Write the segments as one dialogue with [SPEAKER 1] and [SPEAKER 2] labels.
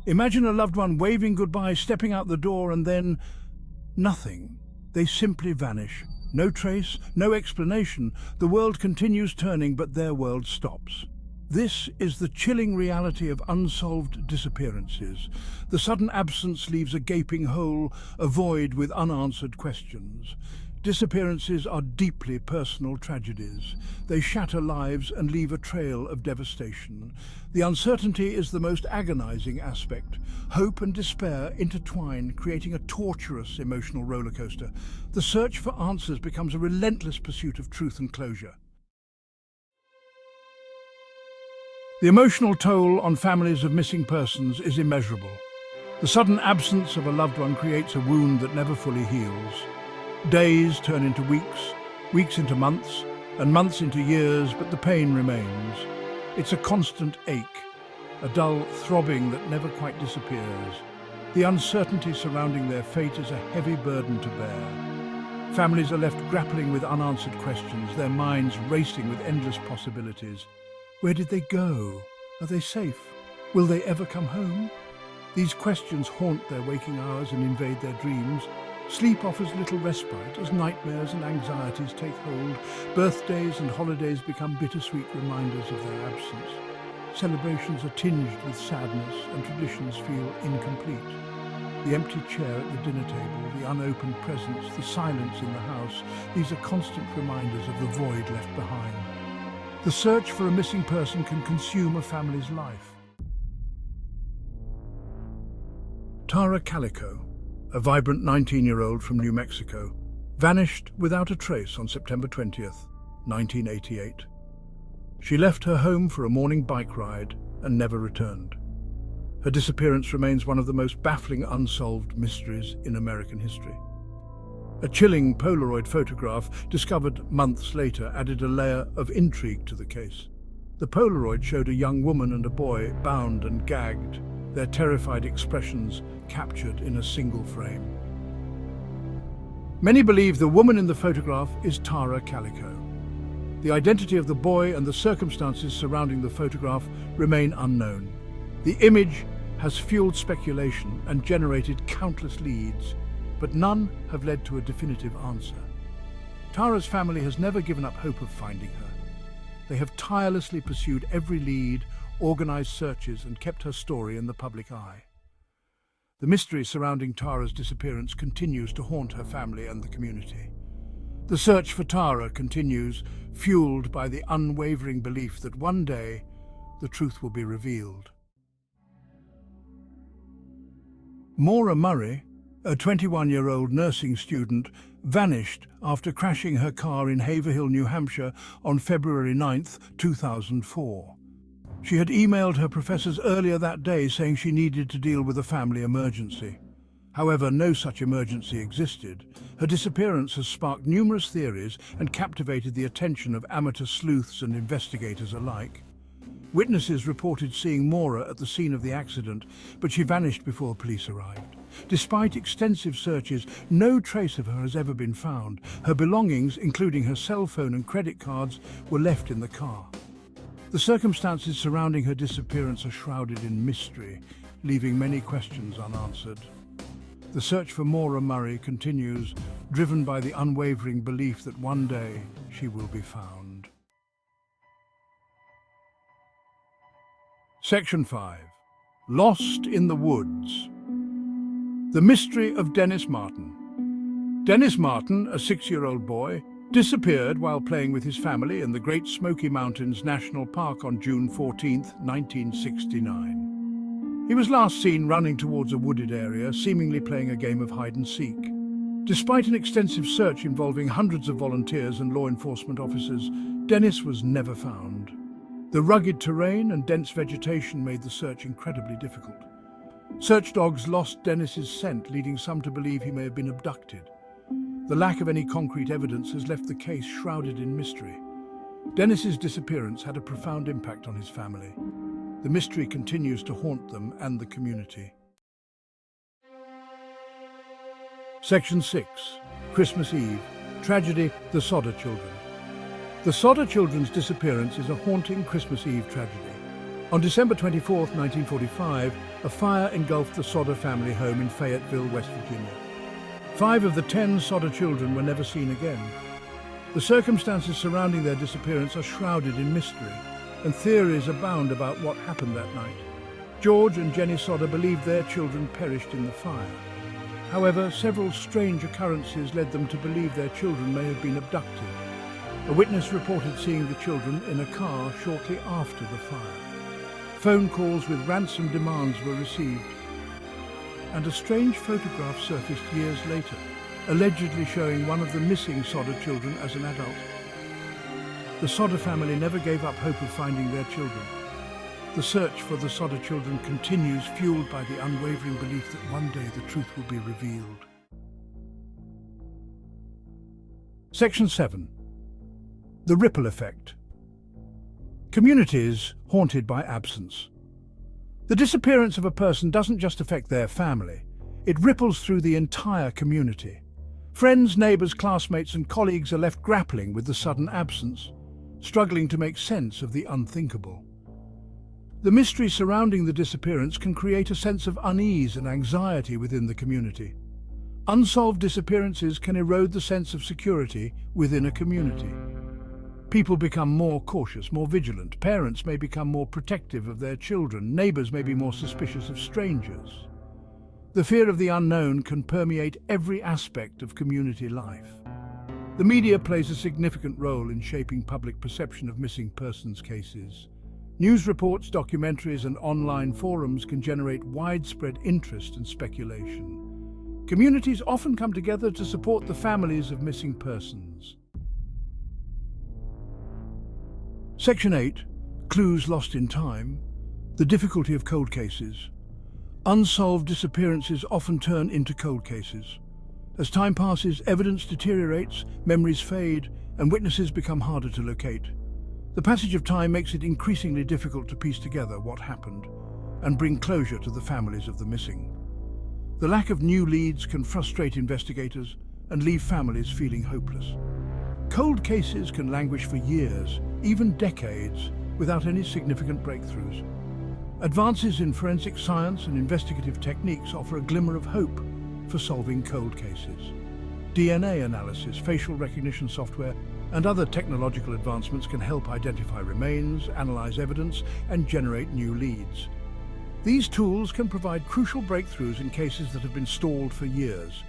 [SPEAKER 1] Imagine a loved one waving goodbye, stepping out the door, and then nothing. They simply vanish. No trace, no explanation. The world continues turning, but their world stops. This is the chilling reality of unsolved disappearances. The sudden absence leaves a gaping hole, a void with unanswered questions. Disappearances are deeply personal tragedies. They shatter lives and leave a trail of devastation. The uncertainty is the most agonizing aspect. Hope and despair intertwine, creating a torturous emotional rollercoaster. The search for answers becomes a relentless pursuit of truth and closure. The emotional toll on families of missing persons is immeasurable. The sudden absence of a loved one creates a wound that never fully heals. Days turn into weeks, weeks into months, and months into years, but the pain remains. It's a constant ache, a dull throbbing that never quite disappears. The uncertainty surrounding their fate is a heavy burden to bear. Families are left grappling with unanswered questions, their minds racing with endless possibilities. Where did they go? Are they safe? Will they ever come home? These questions haunt their waking hours and invade their dreams. Sleep offers little respite as nightmares and anxieties take hold. Birthdays and holidays become bittersweet reminders of their absence. Celebrations are tinged with sadness and traditions feel incomplete. The empty chair at the dinner table, the unopened presents, the silence in the house, these are constant reminders of the void left behind. The search for a missing person can consume a family's life. Tara Calico, a vibrant 19-year-old from New Mexico, vanished without a trace on September 20th, 1988. She left her home for a morning bike ride and never returned. Her disappearance remains one of the most baffling unsolved mysteries in American history. A chilling Polaroid photograph discovered months later added a layer of intrigue to the case. The Polaroid showed a young woman and a boy bound and gagged, their terrified expressions captured in a single frame. Many believe the woman in the photograph is Tara Calico. The identity of the boy and the circumstances surrounding the photograph remain unknown. The image has fueled speculation and generated countless leads, but none have led to a definitive answer. Tara's family has never given up hope of finding her. They have tirelessly pursued every lead, organized searches, and kept her story in the public eye. The mystery surrounding Tara's disappearance continues to haunt her family and the community. The search for Tara continues, fueled by the unwavering belief that one day the truth will be revealed. Maura Murray, a 21-year-old nursing student, vanished after crashing her car in Haverhill, New Hampshire on February 9, 2004. She had emailed her professors earlier that day saying she needed to deal with a family emergency. However, no such emergency existed. Her disappearance has sparked numerous theories and captivated the attention of amateur sleuths and investigators alike. Witnesses reported seeing Maura at the scene of the accident, but she vanished before police arrived. Despite extensive searches, no trace of her has ever been found. Her belongings, including her cell phone and credit cards, were left in the car. The circumstances surrounding her disappearance are shrouded in mystery, leaving many questions unanswered. The search for Maura Murray continues, driven by the unwavering belief that one day she will be found. Section 5. Lost in the Woods. The mystery of Dennis Martin. Dennis Martin, a 6-year-old boy, disappeared while playing with his family in the Great Smoky Mountains National Park on June 14, 1969. He was last seen running towards a wooded area, seemingly playing a game of hide-and-seek. Despite an extensive search involving hundreds of volunteers and law enforcement officers, Dennis was never found. The rugged terrain and dense vegetation made the search incredibly difficult. Search dogs lost Dennis's scent, leading some to believe he may have been abducted. The lack of any concrete evidence has left the case shrouded in mystery. Dennis's disappearance had a profound impact on his family. The mystery continues to haunt them and the community. Section 6. Christmas Eve. Tragedy, the Sodder Children. The Sodder children's disappearance is a haunting Christmas Eve tragedy. On December 24, 1945, a fire engulfed the Sodder family home in Fayetteville, West Virginia. 5 of the 10 Sodder children were never seen again. The circumstances surrounding their disappearance are shrouded in mystery, and theories abound about what happened that night. George and Jenny Sodder believed their children perished in the fire. However, several strange occurrences led them to believe their children may have been abducted. A witness reported seeing the children in a car shortly after the fire. Phone calls with ransom demands were received, and a strange photograph surfaced years later, allegedly showing one of the missing Sodder children as an adult. The Sodder family never gave up hope of finding their children. The search for the Sodder children continues, fueled by the unwavering belief that one day the truth will be revealed. Section 7. The ripple effect. Communities haunted by absence. The disappearance of a person doesn't just affect their family, it ripples through the entire community. Friends, neighbours, classmates and colleagues are left grappling with the sudden absence, struggling to make sense of the unthinkable. The mystery surrounding the disappearance can create a sense of unease and anxiety within the community. Unsolved disappearances can erode the sense of security within a community. People become more cautious, more vigilant. Parents may become more protective of their children. Neighbours may be more suspicious of strangers. The fear of the unknown can permeate every aspect of community life. The media plays a significant role in shaping public perception of missing persons cases. News reports, documentaries, and online forums can generate widespread interest and speculation. Communities often come together to support the families of missing persons. Section 8. Clues lost in time. The difficulty of cold cases. Unsolved disappearances often turn into cold cases. As time passes, evidence deteriorates, memories fade, and witnesses become harder to locate. The passage of time makes it increasingly difficult to piece together what happened and bring closure to the families of the missing. The lack of new leads can frustrate investigators and leave families feeling hopeless. Cold cases can languish for years, even decades, without any significant breakthroughs. Advances in forensic science and investigative techniques offer a glimmer of hope for solving cold cases. DNA analysis, facial recognition software, and other technological advancements can help identify remains, analyze evidence, and generate new leads. These tools can provide crucial breakthroughs in cases that have been stalled for years.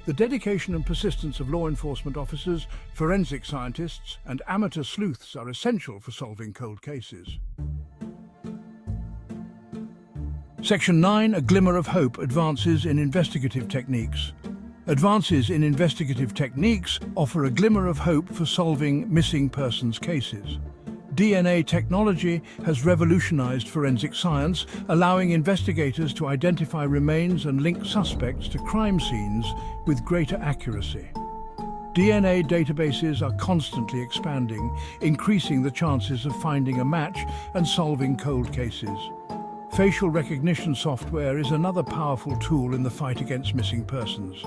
[SPEAKER 1] The dedication and persistence of law enforcement officers, forensic scientists, and amateur sleuths are essential for solving cold cases. Section 9. A glimmer of hope. Advances in investigative techniques. Advances in investigative techniques offer a glimmer of hope for solving missing persons cases. DNA technology has revolutionized forensic science, allowing investigators to identify remains and link suspects to crime scenes with greater accuracy. DNA databases are constantly expanding, increasing the chances of finding a match and solving cold cases. Facial recognition software is another powerful tool in the fight against missing persons.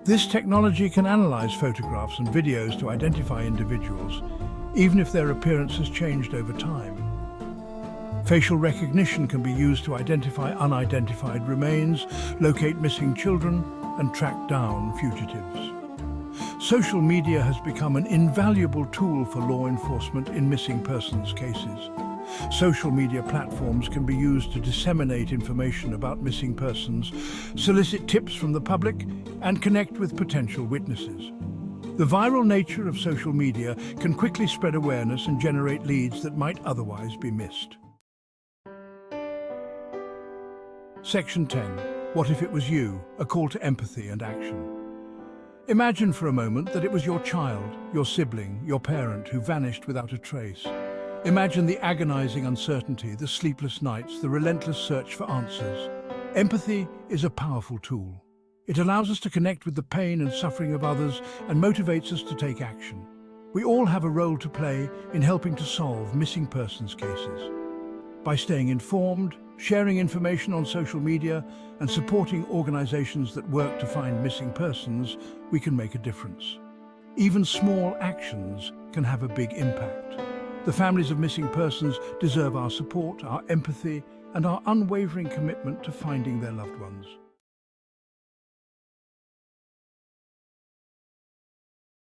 [SPEAKER 1] This technology can analyze photographs and videos to identify individuals, even if their appearance has changed over time. Facial recognition can be used to identify unidentified remains, locate missing children, and track down fugitives. Social media has become an invaluable tool for law enforcement in missing persons cases. Social media platforms can be used to disseminate information about missing persons, solicit tips from the public, and connect with potential witnesses. The viral nature of social media can quickly spread awareness and generate leads that might otherwise be missed. Section 10. What if it was you? A call to empathy and action. Imagine for a moment that it was your child, your sibling, your parent who vanished without a trace. Imagine the agonizing uncertainty, the sleepless nights, the relentless search for answers. Empathy is a powerful tool. It allows us to connect with the pain and suffering of others and motivates us to take action. We all have a role to play in helping to solve missing persons cases. By staying informed, sharing information on social media, and supporting organizations that work to find missing persons, we can make a difference. Even small actions can have a big impact. The families of missing persons deserve our support, our empathy, and our unwavering commitment to finding their loved ones.